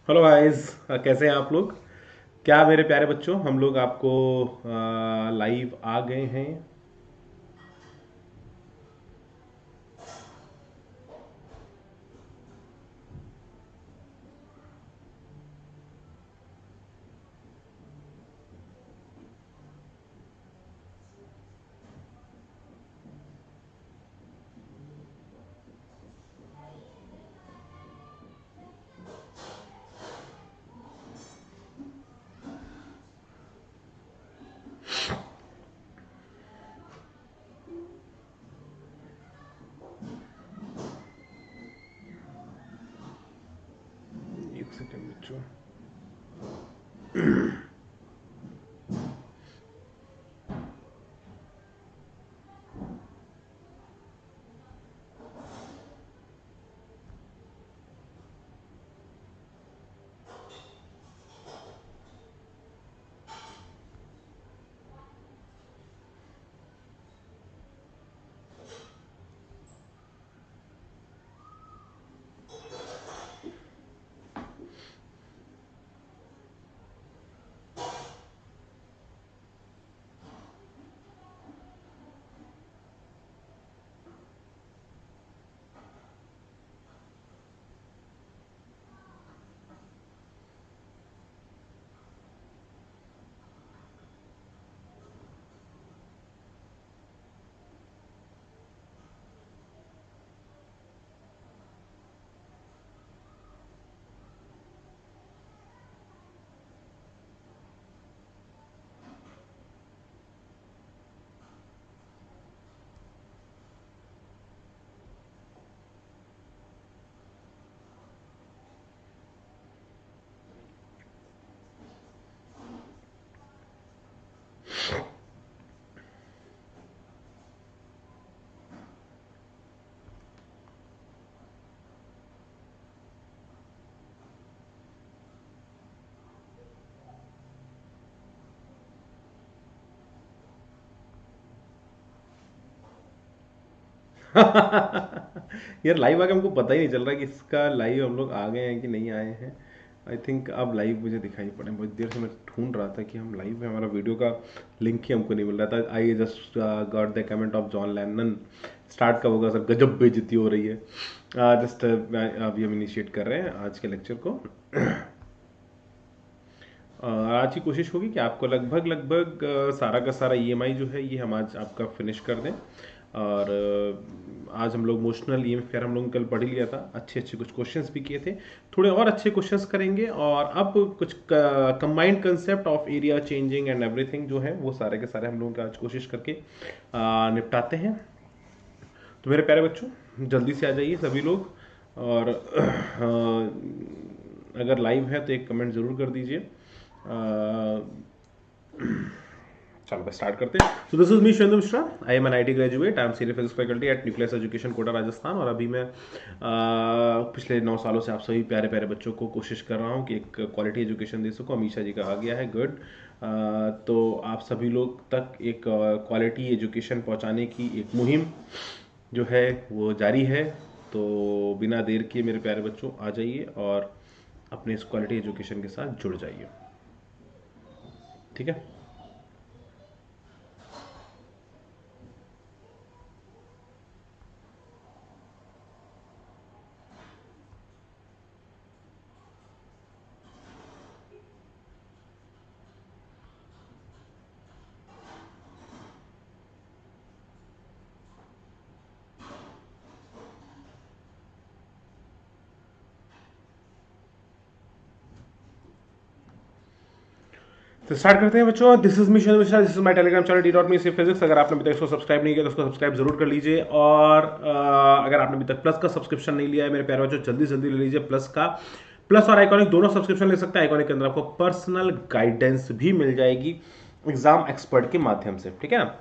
Hello guys, कैसे हैं आप लोग। क्या मेरे प्यारे बच्चों, हम लोग आपको लाइव आ गए हैं। एक सेकंड बच्चों। यार लाइव आके हमको पता ही नहीं चल रहा कि इसका लाइव हम लोग आ गए हैं कि नहीं आए हैं। आई थिंक अब लाइव मुझे दिखाई पड़े। बहुत देर से मैं ढूंढ रहा था कि हम लाइव में, हमारा वीडियो का लिंक ही हमको नहीं मिल रहा था। I just got the comment of John Lennon. Start कब होगा सर, गजब बेइज्जती हो रही है। जस्ट अभी हम इनिशिएट कर रहे हैं आज के लेक्चर को। आज की कोशिश होगी कि आपको लगभग लगभग सारा का सारा ईएमआई जो है ये हम आज आपका फिनिश कर दें। और आज हम लोग मोशनल ईएमआई फेयर हम लोग कल पढ़ ही लिया था। अच्छे अच्छे कुछ क्वेश्चंस भी किए थे। थोड़े और अच्छे क्वेश्चंस करेंगे और अब कुछ combined concept of area changing and everything जो है वो सारे के सारे हम लोग आज कोशिश करके निपटाते हैं। तो मेरे प्यारे बच्चों, जल्दी से आ जाइए सभी लोग। और अगर लाइव है तो एक कमेंट ज़रूर कर दीजिए। चलो बस स्टार्ट करते हैं। So this is me Shubhendu Mishra. I am an IT graduate. I am senior physics faculty at Nucleus Education Kota Rajasthan. और अभी मैं पिछले 9 सालों से आप सभी प्यारे प्यारे बच्चों को कोशिश कर रहा हूँ कि एक क्वालिटी एजुकेशन दे सकूँ। अमीशा जी का आ गया है, गुड। तो आप सभी लोग तक एक क्वालिटी एजुकेशन पहुँचाने की एक मुहिम जो है वो जारी है। तो बिना देर किए मेरे प्यारे बच्चों आ जाइए और अपने इस क्वालिटी एजुकेशन के साथ जुड़ जाइए। ठीक है। तो स्टार्ट करते हैं बच्चों। This is mission Mishra, this is my Telegram channel डी.मी से फिजिक्स। अगर आपने अभी तक इसको सब्सक्राइब नहीं किया तो उसको सब्सक्राइब जरूर कर लीजिए। और अगर आपने अभी तक प्लस का सब्सक्रिप्शन नहीं लिया है मेरे प्यारे बच्चों, जल्दी जल्दी ले लीजिए प्लस का। प्लस और आइकॉनिक दोनों सब्सक्रिप्शन ले सकते हैं। आइकॉनिक के अंदर आपको पर्सनल गाइडेंस भी मिल जाएगी एग्जाम एक्सपर्ट के माध्यम से, ठीक है ना।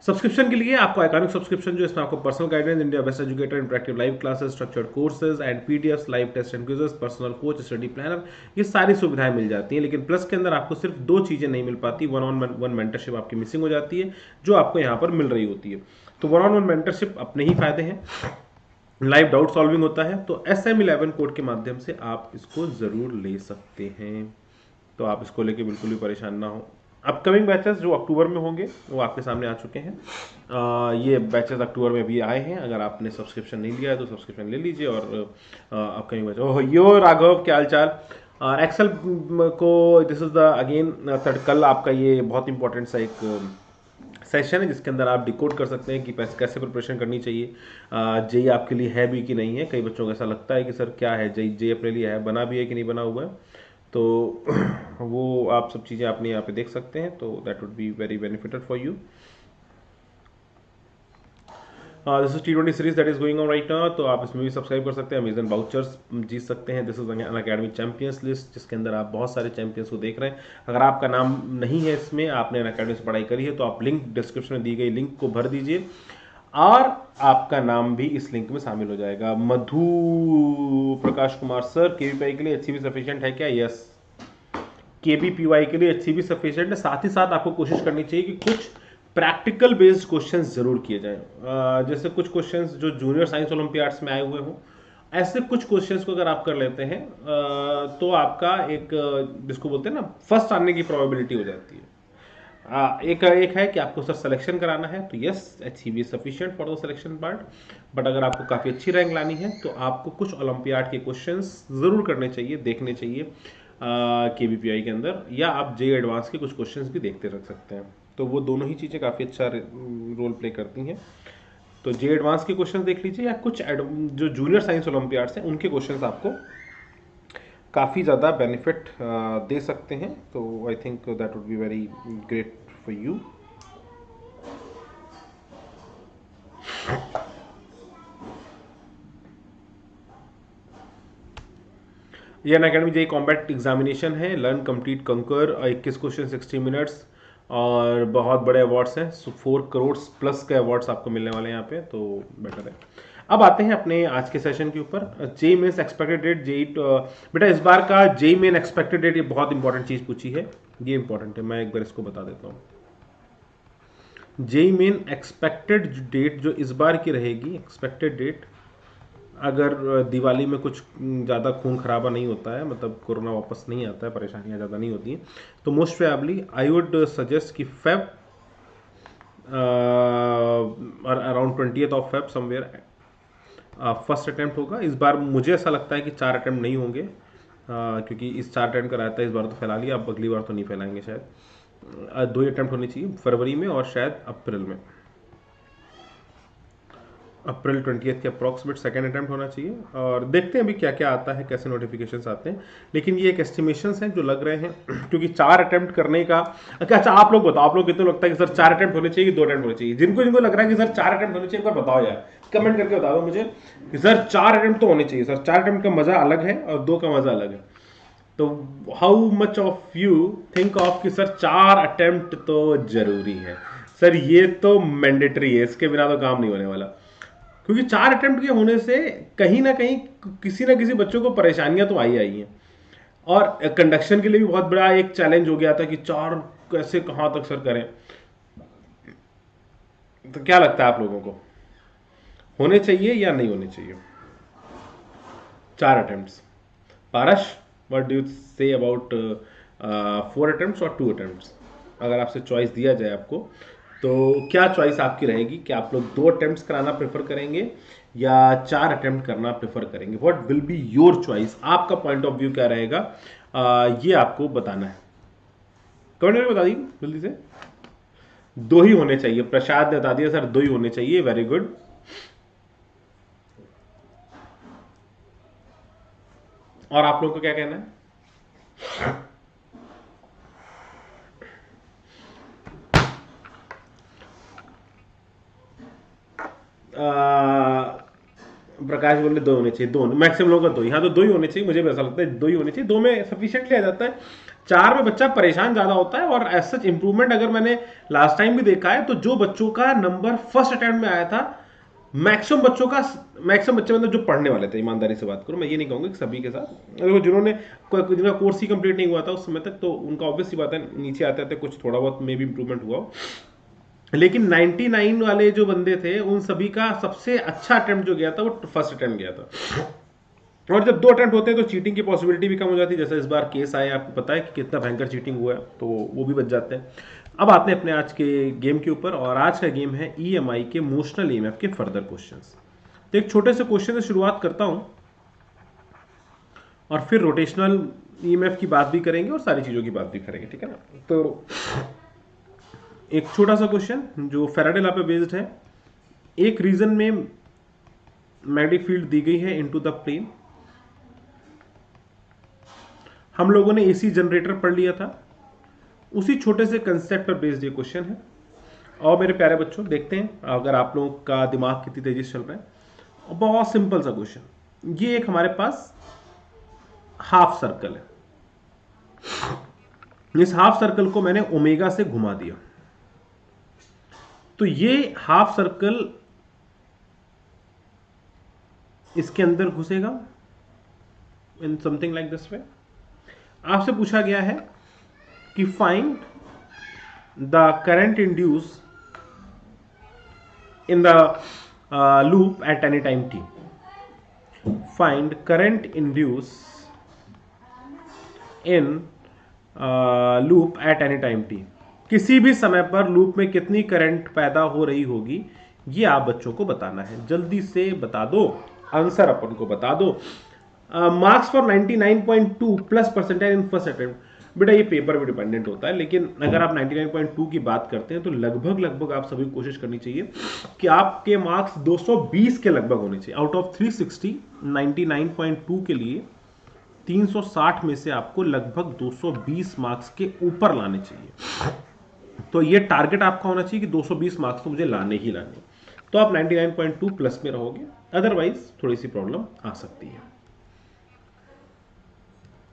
सब्सक्रिप्शन के लिए आपको आइकॉनिक सब्सक्रिप्शन जो इसमें आपको personal guidance, India best educator, interactive live classes, structured courses and PDF, live test and quizzes, personal coach, study planner, ये सारी सुविधाएं मिल जाती हैं। लेकिन प्लस के अंदर आपको सिर्फ 2 चीजें नहीं मिल पाती। वन ऑन वन मेंटरशिप आपकी मिसिंग हो जाती है जो आपको यहाँ पर मिल रही होती है। तो वन ऑन वन मेंटरशिप अपने ही फायदे हैं। लाइव डाउट सॉल्विंग होता है, तो SM11 कोड के माध्यम से आप इसको ज़रूर ले सकते हैं। तो आप इसको लेके बिल्कुल भी परेशान ना हो। अपकमिंग बैचेस जो अक्टूबर में होंगे वो आपके सामने आ चुके हैं। ये बैचेस अक्टूबर में भी आए हैं। अगर आपने सब्सक्रिप्शन नहीं लिया है तो सब्सक्रिप्शन ले लीजिए। और अपकमिंग बैच, ओह यो राघव, क्या हाल चाल। एक्सेल को दिस इज द अगेन कल आपका ये बहुत इंपॉर्टेंट सा एक सेशन है जिसके अंदर आप डिकोड कर सकते हैं कि कैसे प्रिपरेशन करनी चाहिए। जेई आपके लिए है भी कि नहीं है। कई बच्चों को ऐसा लगता है कि सर क्या है जेई अपने लिए है, बना भी है कि नहीं बना हुआ है। तो वो आप सब चीज़ें आपने यहाँ पे देख सकते हैं, तो that would be very benefited for you. This is T20 series that is going on right now, तो आप इसमें भी सब्सक्राइब कर सकते हैं, अमेजन वाउचर्स जीत सकते हैं। This is Unacademy champions list जिसके अंदर आप बहुत सारे चैंपियंस को देख रहे हैं। अगर आपका नाम नहीं है इसमें, आपने अन अकेडमी से पढ़ाई करी है, तो आप लिंक डिस्क्रिप्शन में दी गई लिंक को भर दीजिए और आपका नाम भी इस लिंक में शामिल हो जाएगा। मधु प्रकाश कुमार सर, KVPI के लिए HCV सफिशिएंट है क्या? यस, KBPY के लिए HCV सफिशिएंट है। साथ ही साथ आपको कोशिश करनी चाहिए कि कुछ प्रैक्टिकल बेस्ड क्वेश्चंस जरूर किए जाएं। जैसे कुछ क्वेश्चंस जो जूनियर साइंस ओलंपियाड्स में आए हुए हों, ऐसे कुछ क्वेश्चंस को अगर आप कर लेते हैं तो आपका एक जिसको बोलते हैं ना फर्स्ट आने की प्रोबेबिलिटी हो जाती है। एक है कि आपको सर सिलेक्शन कराना है, तो yes HCV sufficient for the selection part. But अगर आपको काफ़ी अच्छी रैंक लानी है तो आपको कुछ ओलंपियाड के क्वेश्चंस ज़रूर करने चाहिए, देखने चाहिए KVPI के अंदर, या आप जेई एडवांस के कुछ क्वेश्चंस भी देखते रख सकते हैं। तो वो दोनों ही चीज़ें काफ़ी अच्छा रोल प्ले करती हैं। तो जेई एडवांस के क्वेश्चंस देख लीजिए, या कुछ जो जूनियर साइंस ओलंपियाड्स हैं उनके क्वेश्चंस आपको काफ़ी ज़्यादा बेनिफिट दे सकते हैं। तो I think that would be very great for you. ये अनअकैडमी जेई कॉम्बैट एग्जामिनेशन है, लर्न कंप्लीट कंकर, 21 क्वेश्चन 60 मिनट्स और बहुत बड़े अवार्ड्स हैं। 4 करोड़ प्लस के अवार्ड्स आपको मिलने वाले हैं यहाँ पे, तो बेटर है। अब आते हैं अपने आज के सेशन के ऊपर। JEE mains expected date, JEE बेटा इस बार का जेई मेन एक्सपेक्टेड डेट, ये बहुत इंपॉर्टेंट चीज पूछी है, ये इंपॉर्टेंट है, मैं एक बार इसको बता देता हूँ। जेई मेन एक्सपेक्टेड डेट जो इस बार की रहेगी, एक्सपेक्टेड डेट, अगर दिवाली में कुछ ज़्यादा खून खराबा नहीं होता है, मतलब कोरोना वापस नहीं आता है, परेशानियाँ ज़्यादा नहीं होती हैं, तो most probably I would suggest कि Feb around 20th of Feb somewhere first attempt होगा। इस बार मुझे ऐसा लगता है कि 4 अटेम्प्ट नहीं होंगे, क्योंकि इस 4 अटेम्प्ट कराया था, इस बार तो फैला लिया, अब अगली बार तो नहीं फैलाएंगे शायद। 2 अटेम्प्ट होने चाहिए, फरवरी में और शायद अप्रैल में। अप्रैल 20th के अप्रॉक्सीमेट सेकंड अटेम्प्ट होना चाहिए। और देखते हैं अभी क्या क्या आता है, कैसे नोटिफिकेशंस आते हैं, लेकिन ये एक एस्टिमेशंस हैं जो लग रहे हैं क्योंकि 4 अटेम्प्ट करने का। अच्छा आप लोग बताओ, आप लोग कितने लगता है कि सर 4 अटेम्प्ट होने चाहिए, 2 अटेम्प्ट होने चाहिए? जिनको जिनको लग रहा है कि सर 4 अटेम्प्ट होने चाहिए, एक बार बताओ यार, कमेंट करके बताओ मुझे कि सर 4 अटेम्प्ट तो होने चाहिए। सर 4 अटेम्प्ट का मजा अलग है और 2 का मजा अलग है। तो how much of you think of कि सर 4 अटेम्प्ट तो जरूरी है, सर ये तो मैंडेटरी है, इसके बिना तो काम नहीं होने वाला। क्योंकि 4 अटेम्प्ट के होने से कहीं ना कहीं किसी ना किसी बच्चों को परेशानियां तो आई हैं। और कंडक्शन के लिए भी बहुत बड़ा एक चैलेंज हो गया था कि 4 कैसे कहां तक सर करें। तो क्या लगता है आप लोगों को, होने चाहिए या नहीं होने चाहिए 4 attempts? Paras, what do you say about 4 attempts और 2 अटेम्प्ट्स? अगर आपसे चॉइस दिया जाए आपको, तो क्या चॉइस आपकी रहेगी कि आप लोग 2 अटेम्प्ट्स कराना प्रेफर करेंगे या 4 अटेम्प्ट करना प्रेफर करेंगे? What will be your choice? आपका पॉइंट ऑफ व्यू क्या रहेगा, ये आपको बताना है। कमेंट में बता दीजिए जल्दी से। 2 ही होने चाहिए, प्रसाद ने बता दिया सर 2 ही होने चाहिए, वेरी गुड। और आप लोगों को क्या कहना है? प्रकाश बोले 2 होने चाहिए, 2 मैक्सिमम लोगों का 2 ही। हाँ तो 2 ही होने चाहिए, मुझे भी ऐसा लगता है 2 ही होने चाहिए, 2 में सफिशिएंटली आ जाता है। 4 में बच्चा परेशान ज्यादा होता है। और एज सच इंप्रूवमेंट अगर मैंने लास्ट टाइम भी देखा है, तो जो बच्चों का नंबर फर्स्ट अटेम्प्ट में आया था, मैक्सिमम बच्चे मतलब जो पढ़ने वाले थे, ईमानदारी से बात करूं, मैं ये नहीं कहूंगा कि सभी के साथ, जिन्होंने जिनका कोर्स ही कंप्लीट नहीं हुआ था उस समय तक, तो उनका ऑब्वियस सी बात है नीचे आते आते कुछ थोड़ा बहुत मे भी इंप्रूवमेंट हुआ हो। लेकिन 99 वाले जो बंदे थे उन सभी का सबसे अच्छा अटेम्प्ट जो गया था वो फर्स्ट अटेम्प्ट गया था। और जब 2 अटेम्प्ट होते हैं तो चीटिंग की पॉसिबिलिटी भी कम हो जाती है। जैसा इस बार केस आया, आपको पता है कि कितना भयंकर चीटिंग हुआ है, तो वो भी बच जाते हैं। अब आते हैं अपने आज के गेम के ऊपर, और आज का गेम है EMI के मोशनल EMF के फर्दर क्वेश्चंस। तो एक छोटे से क्वेश्चन से शुरुआत करता हूं और फिर रोटेशनल EMF की बात भी करेंगे और सारी चीज़ों की बात भी करेंगे, ठीक है ना। तो एक छोटा सा क्वेश्चन जो फैराडे लॉ पे बेस्ड है। एक रीजन में मैग्नेटिक फील्ड दी गई है इनटू द प्लेन। हम लोगों ने AC जनरेटर पढ़ लिया था, उसी छोटे से कंसेप्ट पर बेस्ड ये क्वेश्चन है। और मेरे प्यारे बच्चों, देखते हैं अगर आप लोगों का दिमाग कितनी तेजी से चल रहा है। बहुत सिंपल सा क्वेश्चन। ये एक हमारे पास हाफ सर्कल है। इस हाफ सर्कल को मैंने ओमेगा से घुमा दिया, तो ये हाफ सर्कल इसके अंदर घुसेगा in something like this way. आपसे पूछा गया है कि find the current induce in the loop at any time t। Find current induce in loop at any time t। किसी भी समय पर लूप में कितनी करंट पैदा हो रही होगी, ये आप बच्चों को बताना है। जल्दी से बता दो, आंसर अपन को बता दो। Marks for 99.2 plus percentile in first attempt. बेटा ये पेपर पे डिपेंडेंट होता है, लेकिन अगर आप 99.2 की बात करते हैं तो लगभग आप सभी कोशिश करनी चाहिए कि आपके मार्क्स 220 के लगभग होने चाहिए। आउट ऑफ 360 99.2 के लिए 360 में से आपको लगभग 220 मार्क्स के ऊपर लाने चाहिए। तो ये टारगेट आपका होना चाहिए कि 220 मार्क्स तो मुझे लाने ही लाने। तो आप 99.2 प्लस में रहोगे, अदरवाइज थोड़ी सी प्रॉब्लम आ सकती है,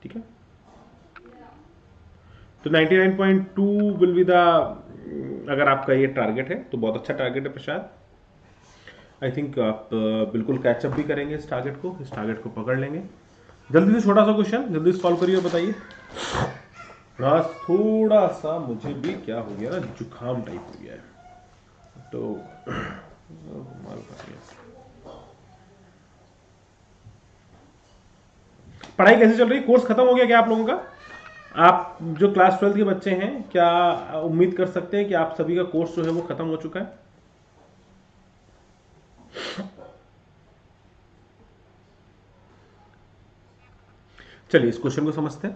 ठीक है। तो 99.2 विल बी द, अगर आपका ये टारगेट है तो बहुत अच्छा टारगेट है प्रसाद। आई थिंक आप बिल्कुल कैचअप भी करेंगे इस टारगेट को पकड़ लेंगे। जल्दी से छोटा सा क्वेश्चन जल्दी सॉल्व करिए और बताइए। आज थोड़ा सा मुझे भी क्या हो गया ना, जुकाम टाइप हो गया है, तो पढ़ाई कैसे चल रही? कोर्स खत्म हो गया क्या आप लोगों का? आप जो क्लास 12 के बच्चे हैं, क्या उम्मीद कर सकते हैं कि आप सभी का कोर्स जो है वो खत्म हो चुका है? चलिए इस क्वेश्चन को समझते हैं।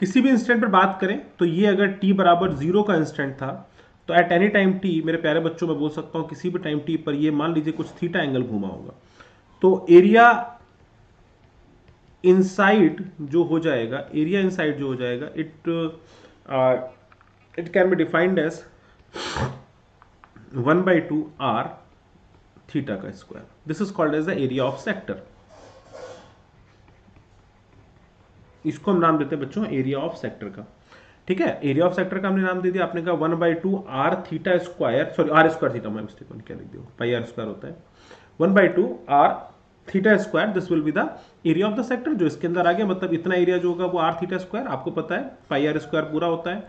किसी भी इंस्टेंट पर बात करें तो ये अगर t बराबर 0 का इंस्टेंट था, तो एट एनी टाइम t, मेरे प्यारे बच्चों मैं बोल सकता हूं किसी भी टाइम t पर ये मान लीजिए कुछ थीटा एंगल घूमा होगा, तो एरिया इनसाइड जो हो जाएगा, it can be defined as 1/2 r theta का square. This is called as the area of sector. इसको हम नाम देते हैं बच्चों एरिया ऑफ सेक्टर का, ठीक है। एरिया ऑफ सेक्टर का हमने नाम दे दिया, आपने कहा 1/2 r theta square, sorry r square theta, मैं मिस्टेक क्या लिख दिया, पाई r स्क्वायर होता है 1/2 r theta square. This will be the area of the sector. जो इसके अंदर आ गया, मतलब इतना एरिया जो होगा वो r थीटा स्क्वायर। आपको पता है पाई r स्क्वायर पूरा होता है,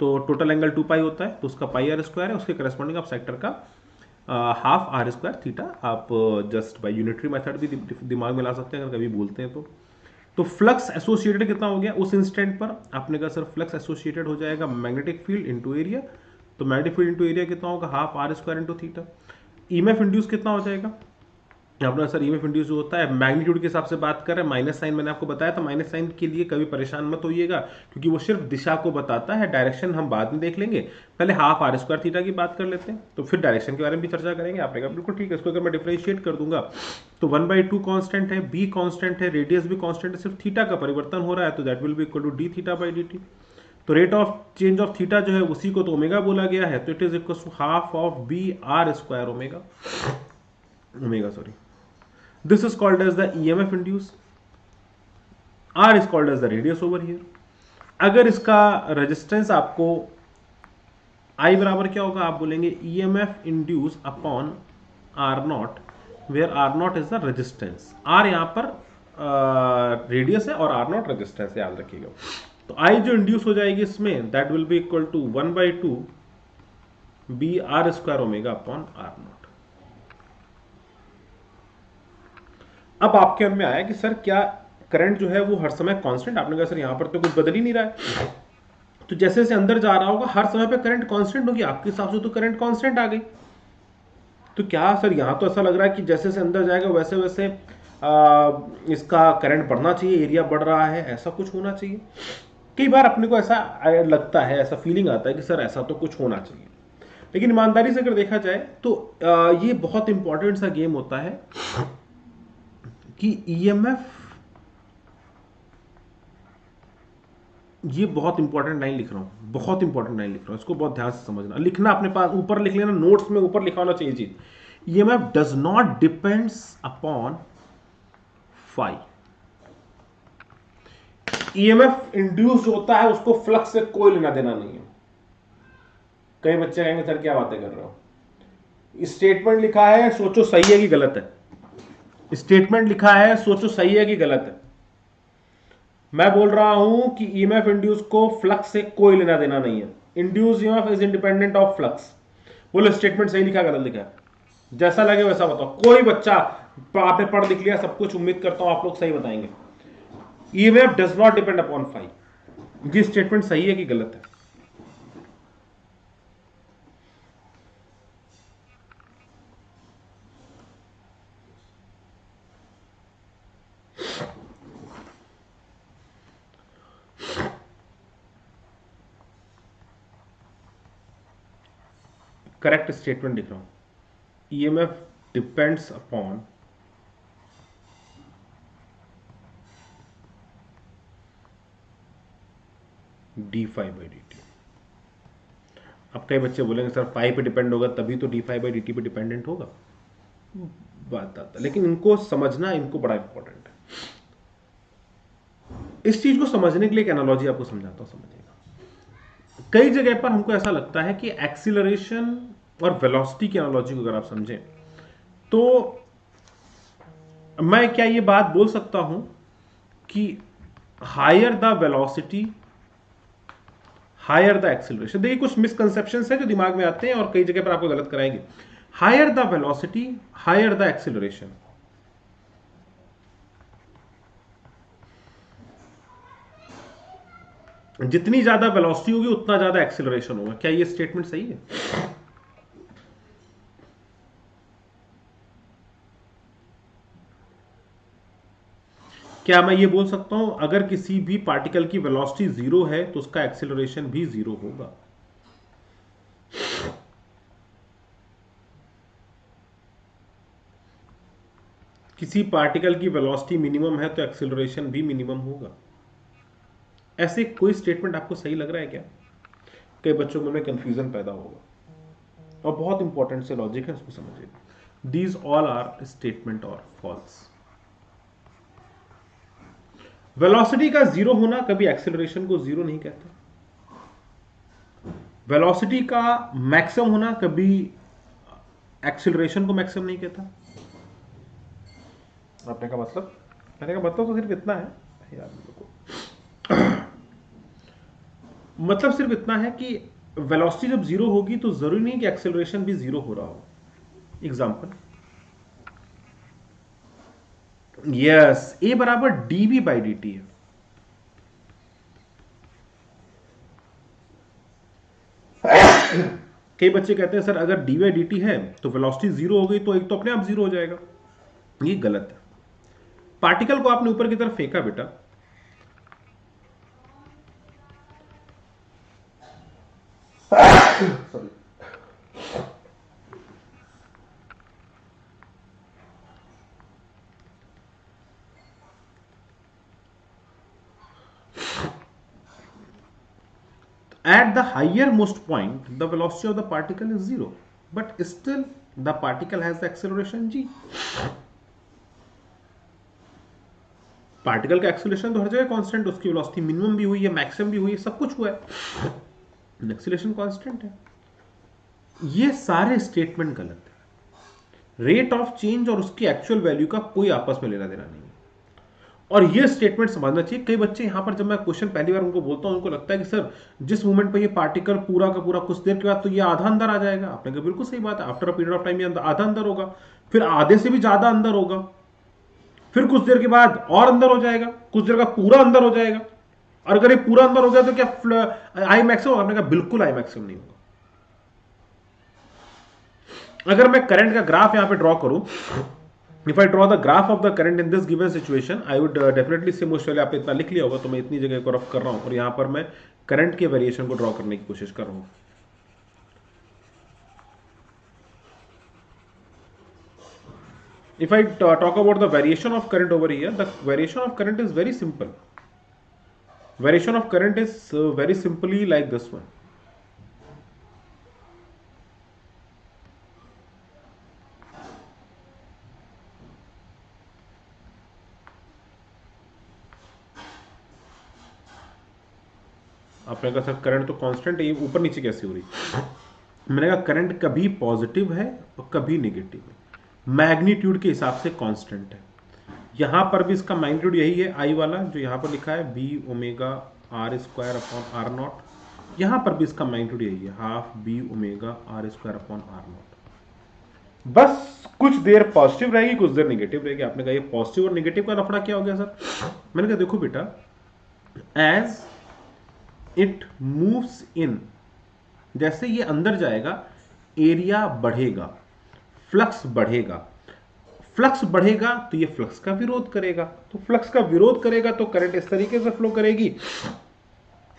तो टोटल एंगल 2 पाई होता है, तो उसका पाई r स्क्वायर है, उसके करस्पॉन्डिंग आप सेक्टर का हाफ r स्क्वायर थीटा। आप जस्ट बाय यूनिटरी मेथड भी दिमाग में ला सकते हैं अगर कभी भूलते हैं तो फ्लक्स एसोसिएटेड कितना हो गया उस इंस्टेंट पर? आपने कहा सर फ्लक्स एसोसिएटेड हो जाएगा मैग्नेटिक फील्ड इनटू एरिया, तो मैग्नेटिक फील्ड इनटू एरिया कितना होगा? Half r square into theta. EMF induce कितना हो जाएगा? आपने सर ईएमएफ इंड्यूस जो होता है मैग्नीट्यूड के हिसाब से बात कर रहे हैं, माइनस साइन मैंने आपको बताया था। माइनस साइन के लिए कभी परेशान मत होइएगा, क्योंकि वो सिर्फ दिशा को बताता है, डायरेक्शन हम बाद में देख लेंगे। पहले हाफ r स्क्वायर थीटा की बात कर लेते हैं, तो फिर डायरेक्शन के बारे में भी चर्चा करेंगे। आपने कहा बिल्कुल ठीक है। इसको अगर मैं डिफरेंशिएट कर दूंगा तो 1/2 कांस्टेंट है, b कांस्टेंट है, रेडियस भी कांस्टेंट है, सिर्फ थीटा का परिवर्तन हो रहा है, तो that will be equal to d theta by dt। तो rate of change of theta जो है उसी को तो ओमेगा बोला गया है, तो it is equal to half of b r square omega sorry. This is called as the EMF induced. R is called as the radius over here. अगर इसका रेजिस्टेंस आपको I बराबर क्या होगा? आप बोलेंगे EMF induced upon R0, where R0 is the resistance. R यहाँ पर रेडियस है और R0 रेजिस्टेंस, याद रखिएगा। तो I जो इंड्यूस हो जाएगी इसमें, that will be equal to 1/2 B R square omega upon R naught. अब आपके मन में आया कि सर क्या करंट जो है वो हर समय कांस्टेंट, आपने कहा सर यहां पर तो कुछ बदल ही नहीं रहा है, तो जैसे जैसे अंदर जा रहा होगा हर समय पे करंट कांस्टेंट होगी, आपके हिसाब से तो करंट कांस्टेंट आ गई, तो क्या सर यहां तो ऐसा लग रहा है कि जैसे जैसे अंदर जाएगा वैसे वैसे इसका करंट बढ़ना चाहिए, एरिया बढ़ रहा है, ऐसा कुछ होना चाहिए। कई बार अपने को ऐसा लगता है, ऐसा फीलिंग आता है कि सर ऐसा तो कुछ होना चाहिए, लेकिन ईमानदारी से अगर देखा जाए तो ये बहुत इंपॉर्टेंट सा गेम होता है कि ईएमएफ, ये बहुत इंपॉर्टेंट लाइन लिख रहा हूं, बहुत इंपॉर्टेंट लाइन लिख रहा हूं, इसको बहुत ध्यान से समझना, लिखना अपने पास, ऊपर लिख लेना, नोट्स में ऊपर लिखा होना चाहिए चीज। EMF does not depends upon phi. EMF induce जो होता है उसको फ्लक्स से कोई लेना देना नहीं है। कई बच्चे कहेंगे सर क्या बातें कर रहे हो, स्टेटमेंट लिखा है सोचो सही है कि गलत है, स्टेटमेंट लिखा है सोचो सही है कि गलत है। मैं बोल रहा हूं कि ईएमएफ इंड्यूस को फ्लक्स से कोई लेना देना नहीं है, induce EMF is independent of flux. बोलो स्टेटमेंट सही लिखा गलत लिखा है, जैसा लगे वैसा बताओ। कोई बच्चा, आपने पढ़ लिख लिया सब कुछ, उम्मीद करता हूं आप लोग सही बताएंगे। EMF does not depend upon phi, ये स्टेटमेंट सही है कि गलत है? करेक्ट स्टेटमेंट लिख रहा हूं, EMF depends upon D five by D T. अब कई बच्चे बोलेंगे सर फाइव पे डिपेंड होगा तभी तो D five by D T पे डिपेंडेंट होगा, बात आता, लेकिन इनको समझना, इनको बड़ा इंपॉर्टेंट है। इस चीज को समझने के लिए एक एनालॉजी आपको समझाता हूं, समझिएगा। कई जगह पर हमको ऐसा लगता है कि एक्सीलरेशन और वेलोसिटी की एनालॉजी को अगर आप समझें तो मैं क्या ये बात बोल सकता हूं कि higher the velocity higher the acceleration. देखिए कुछ मिसकंसेप्शंस है जो दिमाग में आते हैं और कई जगह पर आपको गलत कराएंगे। Higher the velocity higher the acceleration, जितनी ज्यादा वेलोसिटी होगी उतना ज्यादा एक्सीलरेशन होगा। क्या ये स्टेटमेंट सही है? क्या मैं ये बोल सकता हूं अगर किसी भी पार्टिकल की वेलोसिटी जीरो है तो उसका एक्सीलरेशन भी जीरो होगा? किसी पार्टिकल की वेलोसिटी मिनिमम है तो एक्सीलरेशन भी मिनिमम होगा? ऐसे कोई स्टेटमेंट आपको सही लग रहा है क्या? कई बच्चों में कंफ्यूजन पैदा होगा और बहुत इंपॉर्टेंट से लॉजिक है, उसको समझिए। दीज ऑल आर स्टेटमेंट और फॉल्स। वेलोसिटी का जीरो होना कभी एक्सेलरेशन को जीरो नहीं कहता, वेलोसिटी का मैक्सिमम होना कभी एक्सेलरेशन को मैक्सिमम नहीं कहता। आपने का मतलब, मैंने का मतलब तो सिर्फ इतना है यार, मतलब सिर्फ इतना है कि वेलोसिटी जब जीरो होगी तो जरूरी नहीं कि एक्सेलरेशन भी जीरो हो रहा हो। एग्जांपल, यस, ए बराबर डीवी बाई डी टी है। कई बच्चे कहते हैं सर अगर डी बाई डी टी है तो वेलोसिटी जीरो हो गई तो एक तो अपने आप जीरो हो जाएगा। ये गलत है। पार्टिकल को आपने ऊपर की तरफ फेंका बेटा, sorry, at the highermost point the velocity of the particle is zero, but still the particle has the acceleration g। Particle का एक्सीलरेशन तो हर जगह कांस्टेंट, उसकी वेलोसिटी मिनिमम भी हुई है, मैक्सिमम भी हुई है, सब कुछ हुआ है, एक्सीलरेशन कांस्टेंट है। ये सारे स्टेटमेंट गलत है। रेट ऑफ चेंज और उसकी एक्चुअल वैल्यू का कोई आपस में लेना देना नहीं है। और ये स्टेटमेंट समझना चाहिए। कई बच्चे यहाँ पर जब मैं क्वेश्चन पहली बार उनको बोलता हूँ, उनको लगता है कि सर जिस मोमेंट पर ये पार्टिकल पूरा का पूरा कुछ देर के बाद तो ये आधा अंदर आ जाएगा। आपने कहा बिल्कुल सही बात है, after a period of time ये आधा अंदर होगा, फिर आधे से भी ज्यादा अंदर होगा, फिर कुछ देर के बाद और अंदर हो जाएगा, कुछ देर का पूरा अंदर हो जाएगा। और अगर ये पूरा अंदर हो गया तो क्या आई मैक्सिमम? आपने कहा बिल्कुल आई मैक्सिमम नहीं होगा। अगर मैं करंट का ग्राफ यहां पे ड्रॉ करूं, if I draw the graph of the current in this given situation, I would definitely से मोस्ट आपने इतना लिख लिया होगा, तो मैं इतनी जगह को रफ कर रहा हूं और यहां पर मैं करंट के वेरिएशन को ड्रॉ करने की कोशिश कर रहा हूं। If I talk about the variation of current over here, the variation of current is very simple. Variation of current is very simply like this one. आपने कहा सर करंट तो कांस्टेंट है, ये ऊपर नीचे कैसे हो रही? मैंने कहा करंट कभी पॉजिटिव है और कभी नेगेटिव है, मैग्नीट्यूड के हिसाब से कांस्टेंट है। यहां पर भी इसका मैग्नीट्यूड यही है, आई वाला जो यहां पर लिखा है B omega R square upon R naught. यहां पर भी इसका मैग्नीट्यूड यही है, half B omega R square upon R naught. बस कुछ देर पॉजिटिव रहेगी, कुछ देर नेगेटिव रहेगी। आपने कहा ये पॉजिटिव और नेगेटिव का लफड़ा क्या हो गया सर? मैंने कहा देखो बेटा, एज इट मूव्स इन, जैसे ये अंदर जाएगा एरिया बढ़ेगा, फ्लक्स बढ़ेगा। फ्लक्स बढ़ेगा तो ये फ्लक्स का विरोध करेगा, तो फ्लक्स का विरोध करेगा तो करंट इस तरीके से फ्लो करेगी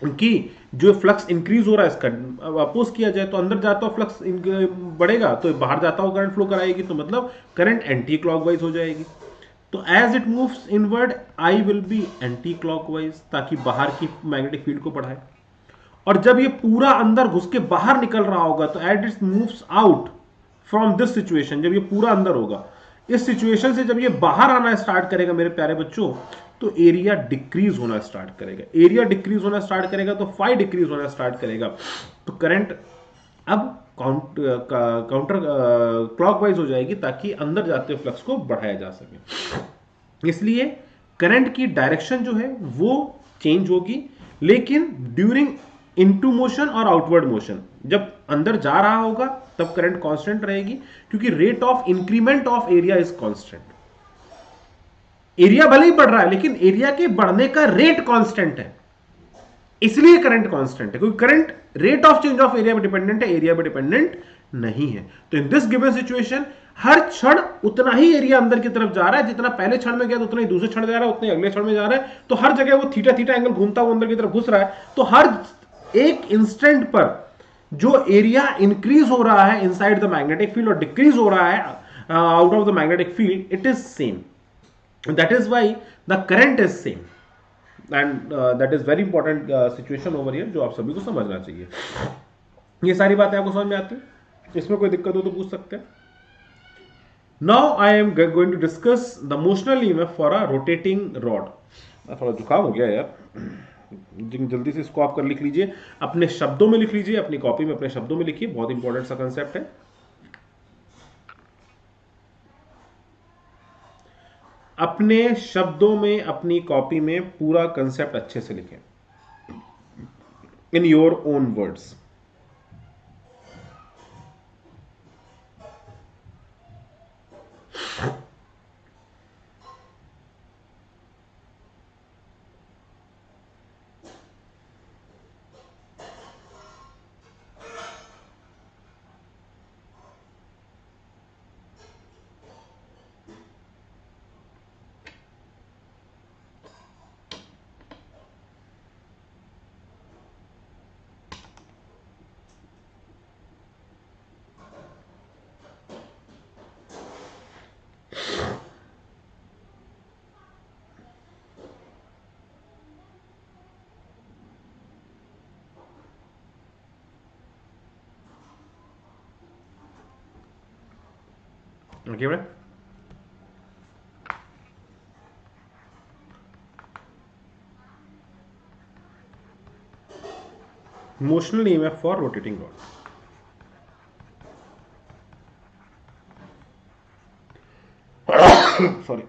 कि जो फ्लक्स इंक्रीज हो रहा है इसका अपोज किया जाए, तो अंदर जाता हुआ फ्लक्स बढ़ेगा तो बाहर जाता हुआ करंट फ्लो कराएगी, तो मतलब करंट एंटी क्लॉकवाइज हो जाएगी। तो as it moves inward I will be anti clockwise, ताकि बाहर की मैग्नेटिक फील्ड को बढ़ाए। और जब ये पूरा अंदर घुस के बाहर निकल रहा होगा तो as it moves out from this situation, जब ये पूरा अंदर होगा, इस सिचुएशन से जब ये बाहर आना स्टार्ट करेगा मेरे प्यारे बच्चों, तो एरिया डिक्रीज होना स्टार्ट करेगा। एरिया डिक्रीज होना स्टार्ट करेगा तो फाई डिक्रीज होना स्टार्ट करेगा। तो करंट अब काउंटर क्लॉकवाइज हो जाएगी, ताकि अंदर जाते हुए फ्लक्स को बढ़ाया जा सके। इसलिए करंट की डायरेक्शन जो है वो चेंज होगी, लेकिन ड्यूरिंग इनटू मोशन और आउटवर्ड मोशन, जब अंदर जा रहा होगा तब करंट कांस्टेंट रहेगी, क्योंकि rate of increment of area is constant. Area भले ही बढ़ रहा है लेकिन एरिया के बढ़ने का रेट कांस्टेंट है, इसलिए करंट कांस्टेंट है, क्योंकि current rate of change of area पे डिपेंडेंट है, एरिया पे डिपेंडेंट नहीं है। तो इन दिस गिवन सिचुएशन हर क्षण उतना ही एरिया अंदर की तरफ जा रहा है, जितना पहले क्षण में गया तो उतना ही दूसरे क्षण जा रहा है, उतने अगले क्षण में जा रहा है। तो हर जगह वो थीटा थीटा एंगल घूमता हुआ अंदर की तरफ घुस रहा है। तो हर एक इंस्टेंट पर जो एरिया इंक्रीज हो रहा है इनसाइड द मैग्नेटिक फील्ड और डिक्रीज हो रहा है out of the magnetic field, it is same. That is why the current is same, and that is very important situation over here, जो आप सभी को समझना चाहिए। ये सारी बातें आपको समझ में आती है? इसमें कोई दिक्कत हो तो पूछ सकते हैं। Now I am going to discuss the motional EMF for a rotating rod. थोड़ा जुकाम हो गया यार, जल्दी से इसको आप कर लिख लीजिए, अपने शब्दों में लिख लीजिए, अपनी कॉपी में अपने शब्दों में लिखिए, बहुत इंपॉर्टेंट सा कंसेप्ट है। अपने शब्दों में अपनी कॉपी में पूरा कंसेप्ट अच्छे से लिखें, in your own words. Okay बेटा, motional EMF for rotating rod. Sorry,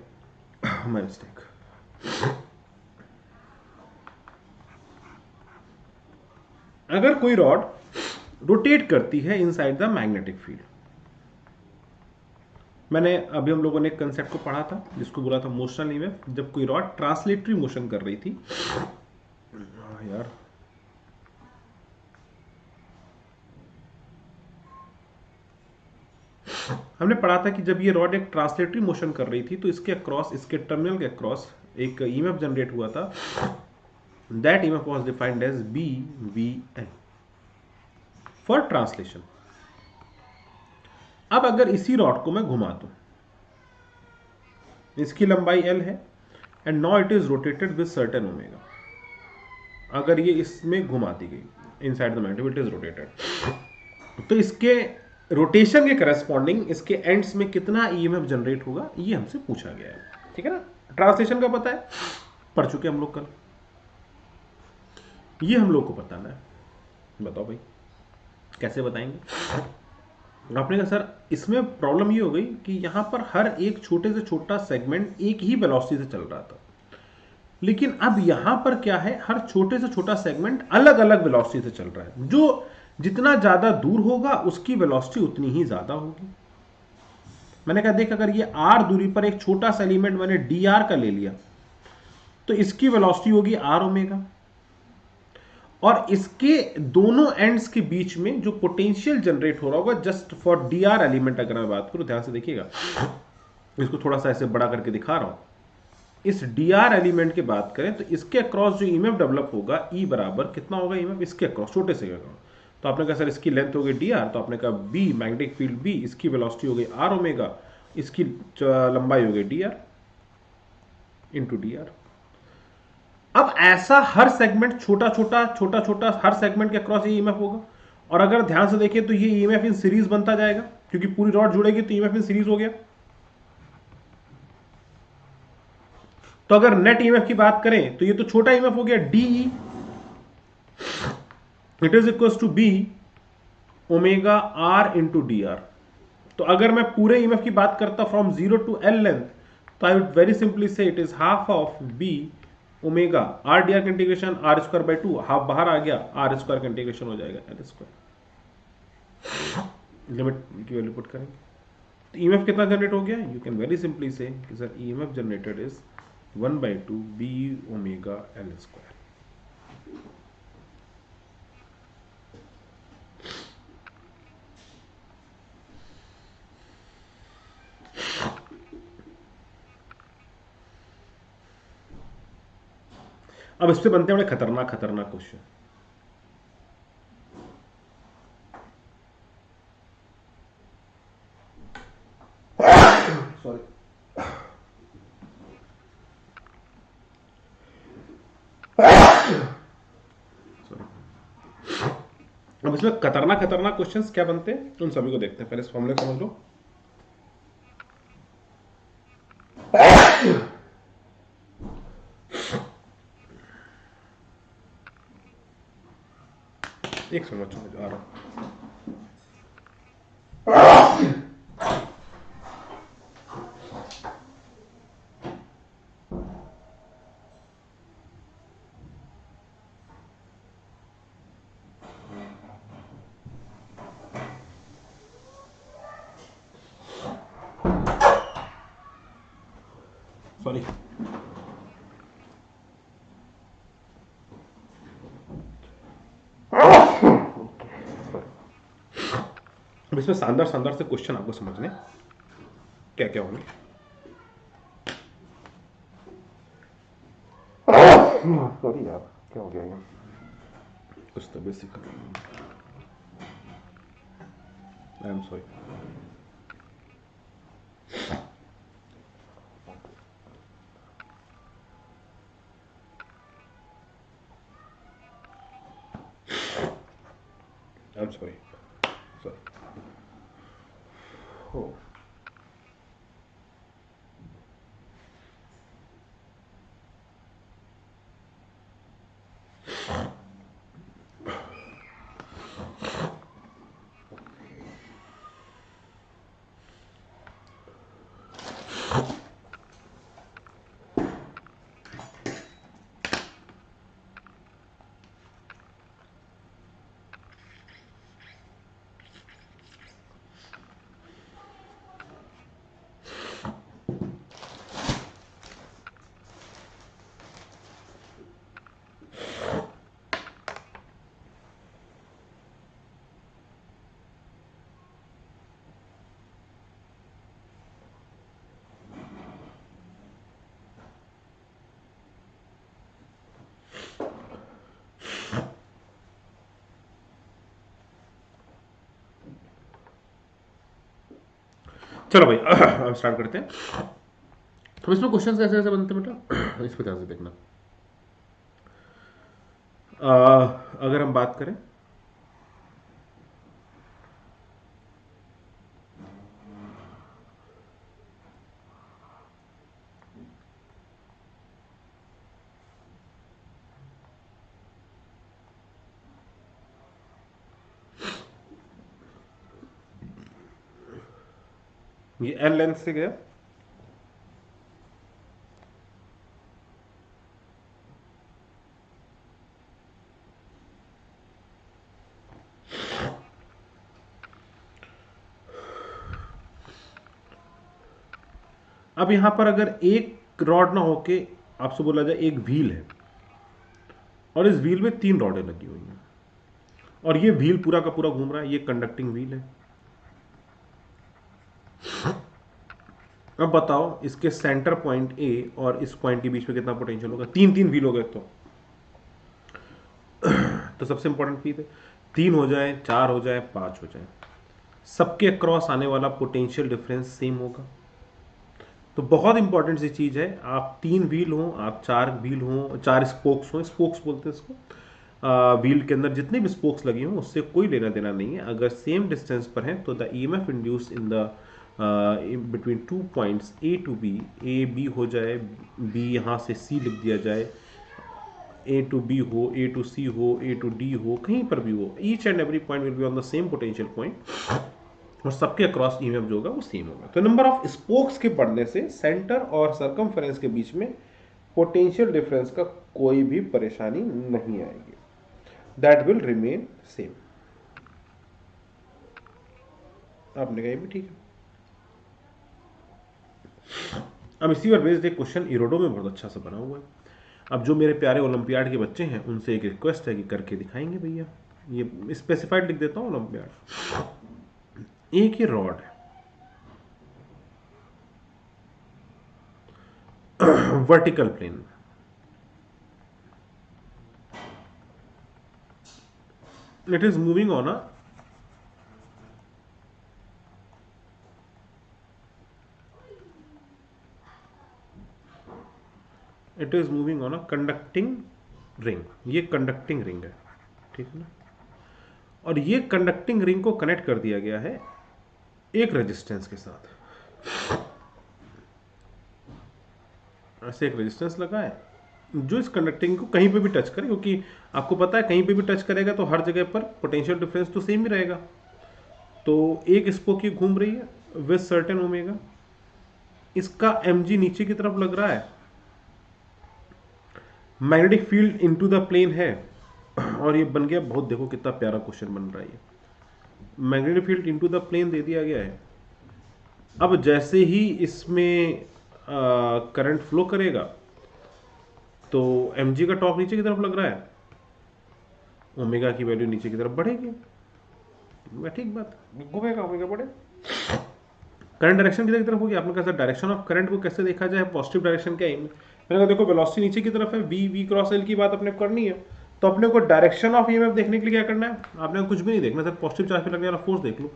my mistake. अगर कोई रॉड रोटेट करती है इनसाइड द मैग्नेटिक फील्ड, मैंने अभी हम लोगों ने एक कंसेप्ट को पढ़ा था जिसको बोला था मोशनल ईएमएफ, जब कोई रॉड ट्रांसलेटरी मोशन कर रही थी। यार हमने पढ़ा था कि जब ये रॉड एक ट्रांसलेटरी मोशन कर रही थी तो इसके अक्रॉस, इसके टर्मिनल के अक्रॉस एक ईएमएफ जनरेट हुआ था। That EMF was defined as BVN for translation. अब अगर इसी रॉड को मैं घुमा दूं, इसकी लंबाई L है and now it is rotated with certain omega, अगर ये इसमें घुमा दी गई inside the magnet, it is rotated, तो इसके रोटेशन के करस्पॉन्डिंग इसके एंड्स में कितना ईएमएफ जनरेट होगा, ये हमसे पूछा गया है। ठीक है ना, ट्रांसलेशन का पता है, पढ़ चुके हम लोग कल, ये हम लोग को बताना है। बताओ भाई कैसे बताएंगे? आपने कहा सर इसमें प्रॉब्लम ये हो गई कि यहां पर हर एक छोटे से छोटा सेगमेंट एक ही वेलोसिटी से चल रहा था, लेकिन अब यहां पर क्या है, हर छोटे से छोटा सेगमेंट अलग अलग वेलोसिटी से चल रहा है। जो जितना ज्यादा दूर होगा उसकी वेलोसिटी उतनी ही ज्यादा होगी। मैंने कहा देख, अगर ये r दूरी पर एक छोटा सा एलिमेंट मैंने dr का ले लिया तो इसकी वेलोसिटी होगी r ओमेगा, और इसके दोनों एंड्स के बीच में जो पोटेंशियल जनरेट हो रहा होगा जस्ट फॉर dr एलिमेंट, अगर मैं बात करूं, ध्यान से देखिएगा, इसको थोड़ा सा ऐसे बड़ा करके दिखा रहा हूं। इस dr एलिमेंट की बात करें तो इसके अक्रॉस जो ईएमएफ डेवलप होगा, E बराबर कितना होगा ईएमएफ इसके अक्रॉस, छोटे से अक्रॉस। तो आपने कहा सर इसकी लेंथ हो गई dr, तो आपने कहा B मैग्नेटिक फील्ड B, इसकी वेलोसिटी हो गई r ओमेगा, इसकी लंबाई हो गई dr इंटू dr। अब ऐसा हर सेगमेंट छोटा छोटा हर सेगमेंट के अक्रॉस ये ईएमएफ होगा, और अगर ध्यान से देखें तो ये ईएमएफ इन सीरीज बनता जाएगा, क्योंकि पूरी रॉड जुड़ेगी तो ईएमएफ इन सीरीज हो गया। तो अगर नेट ईएमएफ की बात करें तो ये तो छोटा ईएमएफ हो गया DE, it is equal to B omega R into dr। तो अगर मैं पूरे ईएमएफ की बात करता फ्रॉम 0 टू L लेंथ, तो आई वुड वेरी सिंपली से it is half of B omega R dr का integration R square by 2, half बाहर आ गया, R स्क्वायर का इंटीग्रेशन हो जाएगा L स्क्वायर। लिमिट की वैल्यू पुट करेंगे तो ईएमएफ कितना जनरेट हो गया, यू कैन वेरी सिंपली से sir EMF generated is 1/2 B omega L square. अब इस पे बनते हैं बड़े खतरनाक खतरनाक क्वेश्चन। सॉरी, अब इसमें खतरनाक खतरनाक क्वेश्चंस क्या बनते हैं उन सभी को देखते हैं। पहले इस फॉर्मूले समझ लो। एक समझ आ रहा हूं। सॉरी, अब इसमें शानदार शानदार से क्वेश्चन आपको समझने क्या क्या होंगे। सॉरी यार, क्या हो गया ये, कुछ तो basic I am sorry. I'm sorry. Sorry. Oh. चलो भाई अब स्टार्ट करते हैं। तो इसमें क्वेश्चन कैसे कैसे बनते हैं बेटा, इस पर ध्यान से देखना। अगर हम बात करें ये एल लेंथ से गया, अब यहां पर अगर एक रॉड ना होके आपसे बोला जाए एक व्हील है और इस व्हील में 3 रॉडें लगी हुई हैं और ये व्हील पूरा का पूरा घूम रहा है, ये कंडक्टिंग व्हील है। अब बताओ इसके सेंटर पॉइंट ए और इस पॉइंट के बीच में कितना पोटेंशियल होगा, 3 व्हील हो गए तो सबसे इंपॉर्टेंट चीज है 3 हो जाए, 4 हो जाए, 5 हो जाए, सबके क्रॉस आने वाला पोटेंशियल डिफरेंस सेम होगा। तो बहुत इंपॉर्टेंट सी चीज है, आप 3 व्हील हो, आप 4 व्हील हो, 4 स्पोक्स हो, स्पोक्स बोलते हैं इसको, व्हील के अंदर जितने भी स्पोक्स लगे हों उससे कोई लेना देना नहीं है। अगर सेम डिस्टेंस पर है तो the EMF induce in the between 2 points A to B, A B हो जाए, बी यहाँ से सी लिख दिया जाए, ए टू बी हो, ए टू सी हो, ए टू डी हो, कहीं पर भी हो, each and every point will be on the same potential point और सबके अक्रॉस ईएमएफ जो होगा वो सेम होगा। तो नंबर ऑफ स्पोक्स के बढ़ने से सेंटर और सरकमफेरेंस के बीच में पोटेंशियल डिफरेंस का कोई भी परेशानी नहीं आएगी, दैट विल रिमेन सेम। आपने कहा भी ठीक है। अब इसी पर बेस्ड एक क्वेश्चन इरोडो में बहुत अच्छा सा बना हुआ है। अब जो मेरे प्यारे ओलंपियाड के बच्चे हैं उनसे एक रिक्वेस्ट है कि करके दिखाएंगे भैया, ये स्पेसिफाइड लिख देता हूँ ओलंपियाड। एक ये रॉड है, vertical plane, it is moving on a it is moving on a conducting ring, ये कंडक्टिंग रिंग है, ठीक है ना। और ये कंडक्टिंग रिंग को कनेक्ट कर दिया गया है एक रेजिस्टेंस के साथ, ऐसे एक रेजिस्टेंस लगा है जो इस कंडक्टिंग को कहीं पे भी टच करे, क्योंकि आपको पता है कहीं पे भी टच करेगा तो हर जगह पर पोटेंशियल डिफरेंस तो सेम ही रहेगा। तो एक स्पोक की घूम रही है विद सर्टेन ओमेगा, इसका mg नीचे की तरफ लग रहा है, magnetic field into the plane है और ये बन गया, बहुत देखो कितना प्यारा क्वेश्चन बन रहा है ये, magnetic field into the plane दे दिया गया है। अब जैसे ही इसमें करंट फ्लो करेगा तो mg का टॉप नीचे की तरफ लग रहा है, ओमेगा की वैल्यू नीचे की तरफ बढ़ेगी, ठीक बात, घूमेगा ओमेगा बढ़े। करंट डायरेक्शन किधर की तरफ होगी, आपने कहा सर डायरेक्शन ऑफ करंट को कैसे देखा जाए, पॉजिटिव डायरेक्शन क्या है, मैंने कहा देखो वेलोसिटी नीचे की तरफ है, v क्रॉस एल की बात अपने करनी है, तो अपने को डायरेक्शन ऑफ ईएमएफ देखने के लिए क्या करना है, आपने कुछ भी नहीं देखना, सर पॉजिटिव चार्ज पे लगने वाला फोर्स देख लो।